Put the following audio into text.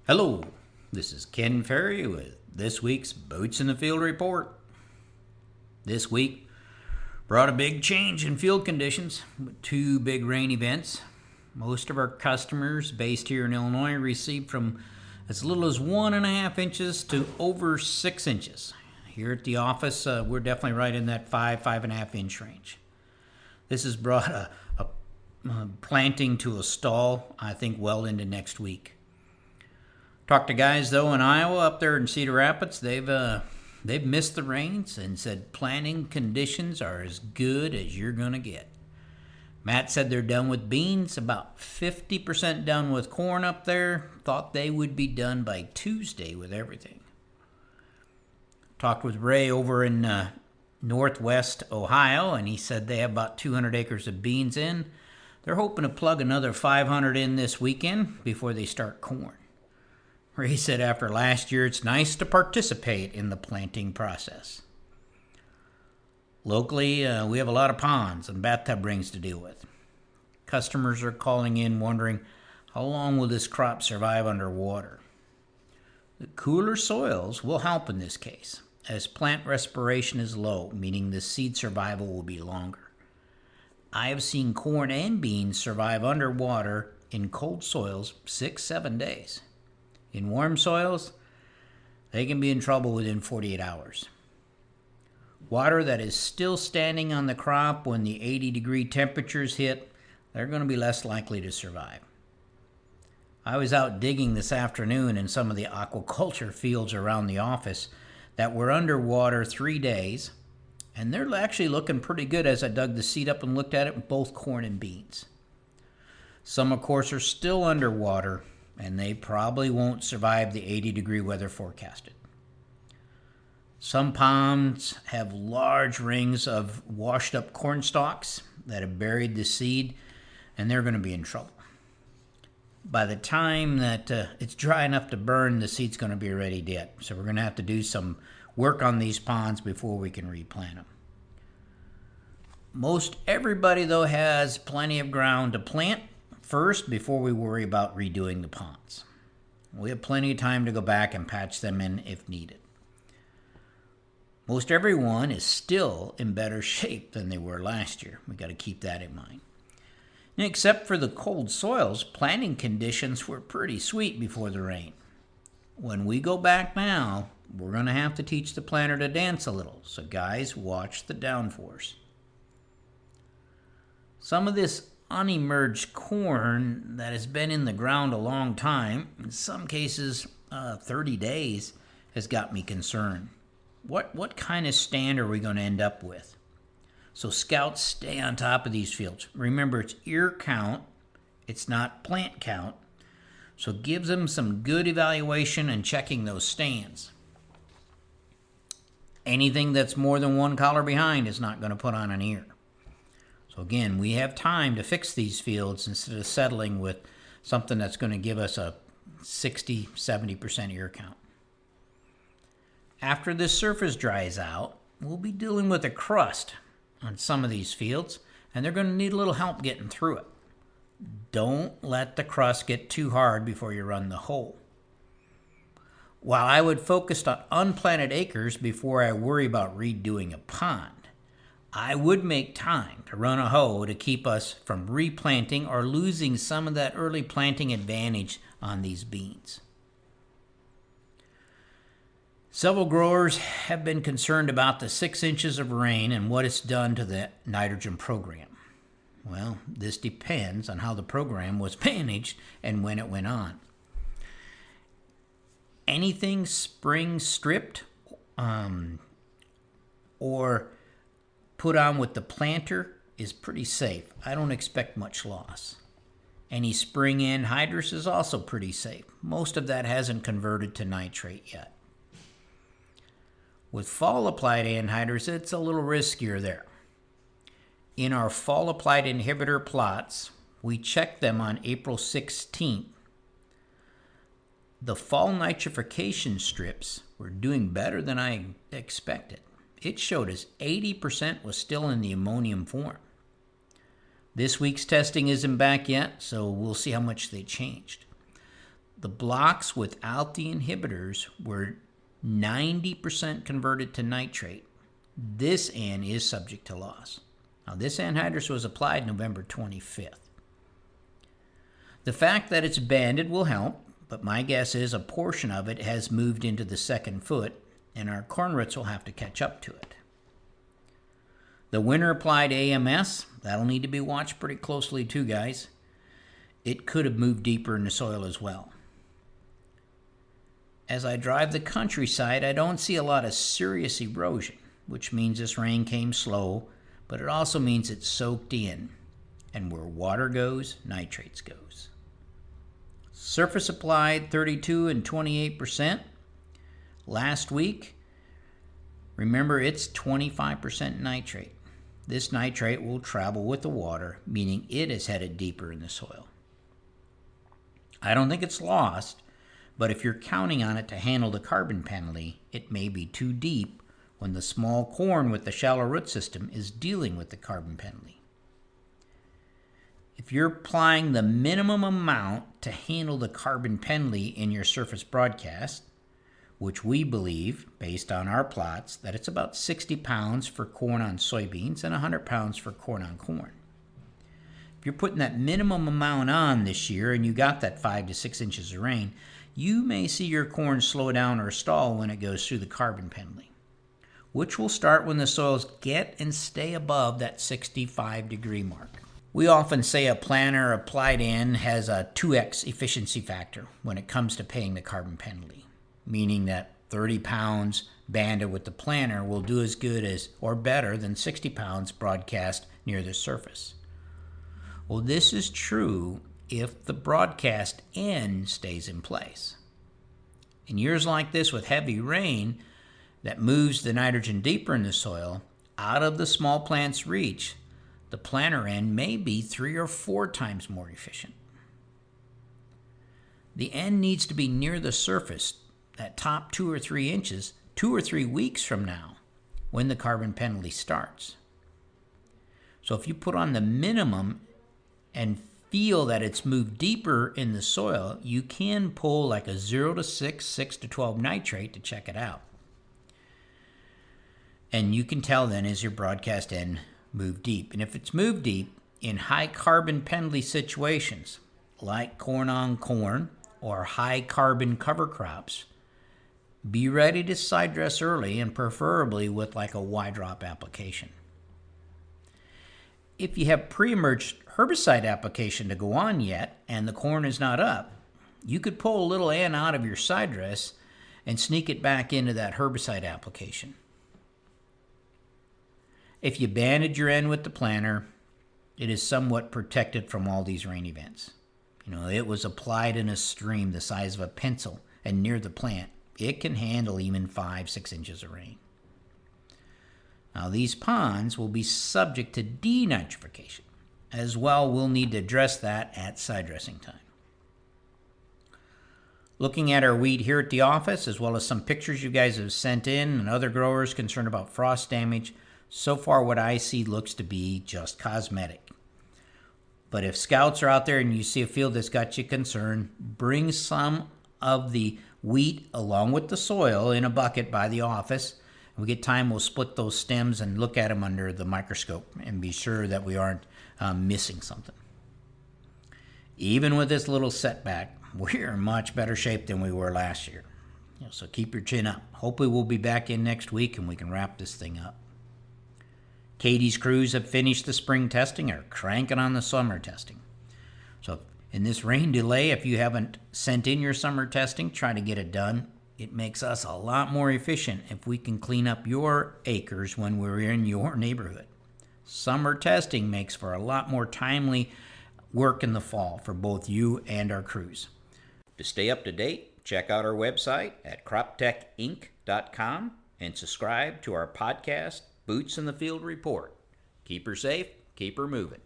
Hello, this is Ken Ferry with this week's Boots in the Field report. This week brought a big change in field conditions with two big rain events. Most of our customers based here in Illinois received from as little as 1.5 inches to over 6 inches. Here at the office, we're definitely right in that 5.5 inch range. This has brought a planting to a stall, I think, well into next week. Talked to guys though in Iowa up there in Cedar Rapids. They've missed the rains and said planting conditions are as good as you're gonna get. Matt said they're done with beans, about 50% done with corn up there. Thought they would be done by Tuesday with everything. Talked with Ray over in northwest Ohio, and he said they have about 200 acres of beans in. They're hoping to plug another 500 in this weekend before they start corn. Ray said after last year, it's nice to participate in the planting process. Locally, we have a lot of ponds and bathtub rings to deal with. Customers are calling in wondering, how long will this crop survive underwater? The cooler soils will help in this case, as plant respiration is low, meaning the seed survival will be longer. I have seen corn and beans survive underwater in cold soils 6-7 days. In warm soils, they can be in trouble within 48 hours. Water that is still standing on the crop when the 80-degree temperatures hit, they're going to be less likely to survive. I was out digging this afternoon in some of the aquaculture fields around the office that were underwater 3 days, and they're actually looking pretty good as I dug the seed up and looked at it, both corn and beans. Some, of course, are still underwater, and they probably won't survive the 80-degree weather forecasted. Some ponds have large rings of washed up corn stalks that have buried the seed, and they're going to be in trouble. By the time that it's dry enough to burn, the seed's going to be already dead. So we're going to have to do some work on these ponds before we can replant them. Most everybody, though, has plenty of ground to plant first before we worry about redoing the ponds. We have plenty of time to go back and patch them in if needed. Most everyone is still in better shape than they were last year. We got to keep that in mind. And except for the cold soils, planting conditions were pretty sweet before the rain. When we go back now, we're going to have to teach the planter to dance a little. So guys, watch the downforce. Some of this unemerged corn that has been in the ground a long time, in some cases 30 days, has got me concerned. What kind of stand are we going to end up with? So scouts, stay on top of these fields. Remember, it's ear count, it's not plant count. So give them some good evaluation and checking those stands. Anything that's more than one collar behind is not going to put on an ear. So again, we have time to fix these fields instead of settling with something that's going to give us a 60-70% ear count. After this surface dries out, we'll be dealing with a crust on some of these fields, and they're going to need a little help getting through it. Don't let the crust get too hard before you run the hoe. While I would focus on unplanted acres before I worry about redoing a pond, I would make time to run a hoe to keep us from replanting or losing some of that early planting advantage on these beans. Several growers have been concerned about the 6 inches of rain and what it's done to the nitrogen program. Well, this depends on how the program was managed and when it went on. Anything spring stripped or put on with the planter is pretty safe. I don't expect much loss. Any spring anhydrous is also pretty safe. Most of that hasn't converted to nitrate yet. With fall applied anhydrous, it's a little riskier there. In our fall applied inhibitor plots, we checked them on April 16th. The fall nitrification strips were doing better than I expected. It showed us 80% was still in the ammonium form. This week's testing isn't back yet, so we'll see how much they changed. The blocks without the inhibitors were 90% converted to nitrate. This N is subject to loss. Now, this anhydrous was applied November 25th. The fact that it's banded will help, but my guess is a portion of it has moved into the second foot, and our corn roots will have to catch up to it. The winter applied AMS, that'll need to be watched pretty closely too, guys. It could have moved deeper in the soil as well. As I drive the countryside, I don't see a lot of serious erosion, which means this rain came slow, but it also means it's soaked in. And where water goes, nitrates goes. Surface applied 32 and 28%. Last week, remember it's 25% nitrate. This nitrate will travel with the water, meaning it is headed deeper in the soil. I don't think it's lost, but if you're counting on it to handle the carbon penalty, it may be too deep when the small corn with the shallow root system is dealing with the carbon penalty. If you're applying the minimum amount to handle the carbon penalty in your surface broadcast, which we believe, based on our plots, that it's about 60 pounds for corn on soybeans and 100 pounds for corn on corn. If you're putting that minimum amount on this year and you got that 5 to 6 inches of rain, you may see your corn slow down or stall when it goes through the carbon penalty, which will start when the soils get and stay above that 65-degree mark. We often say a planter applied in has a 2x efficiency factor when it comes to paying the carbon penalty, meaning that 30 pounds banded with the planter will do as good as or better than 60 pounds broadcast near the surface. Well, this is true if the broadcast N stays in place. In years like this with heavy rain that moves the nitrogen deeper in the soil, out of the small plant's reach, the planter N may be 3 or 4 times more efficient. The N needs to be near the surface, that top 2 or 3 inches, 2 or 3 weeks from now, when the carbon penalty starts. So if you put on the minimum and feel that it's moved deeper in the soil, you can pull like a 0 to 6, 6 to 12 nitrate to check it out. And you can tell then as your broadcast N move deep. And if it's moved deep in high carbon penalty situations, like corn on corn or high carbon cover crops, be ready to side dress early and preferably with like a Y drop application. If you have pre-emerged herbicide application to go on yet and the corn is not up, you could pull a little N out of your side dress and sneak it back into that herbicide application. If you banded your N with the planter, it is somewhat protected from all these rain events. It was applied in a stream the size of a pencil and near the plant. It can handle even 5, 6 inches of rain. Now, these ponds will be subject to denitrification. As well, we'll need to address that at side dressing time. Looking at our wheat here at the office, as well as some pictures you guys have sent in and other growers concerned about frost damage, so far what I see looks to be just cosmetic. But if scouts are out there and you see a field that's got you concerned, bring some of the wheat along with the soil in a bucket by the office. When we get time, we'll split those stems and look at them under the microscope and be sure that we aren't missing something. Even with this little setback, we're in much better shape than we were last year. So keep your chin up. Hopefully we'll be back in next week and we can wrap this thing up. Katie's crews have finished the spring testing or cranking on the summer testing. So in this rain delay, if you haven't sent in your summer testing, try to get it done. It makes us a lot more efficient if we can clean up your acres when we're in your neighborhood. Summer testing makes for a lot more timely work in the fall for both you and our crews. To stay up to date, check out our website at croptechinc.com and subscribe to our podcast, Boots in the Field Report. Keep her safe, keep her moving.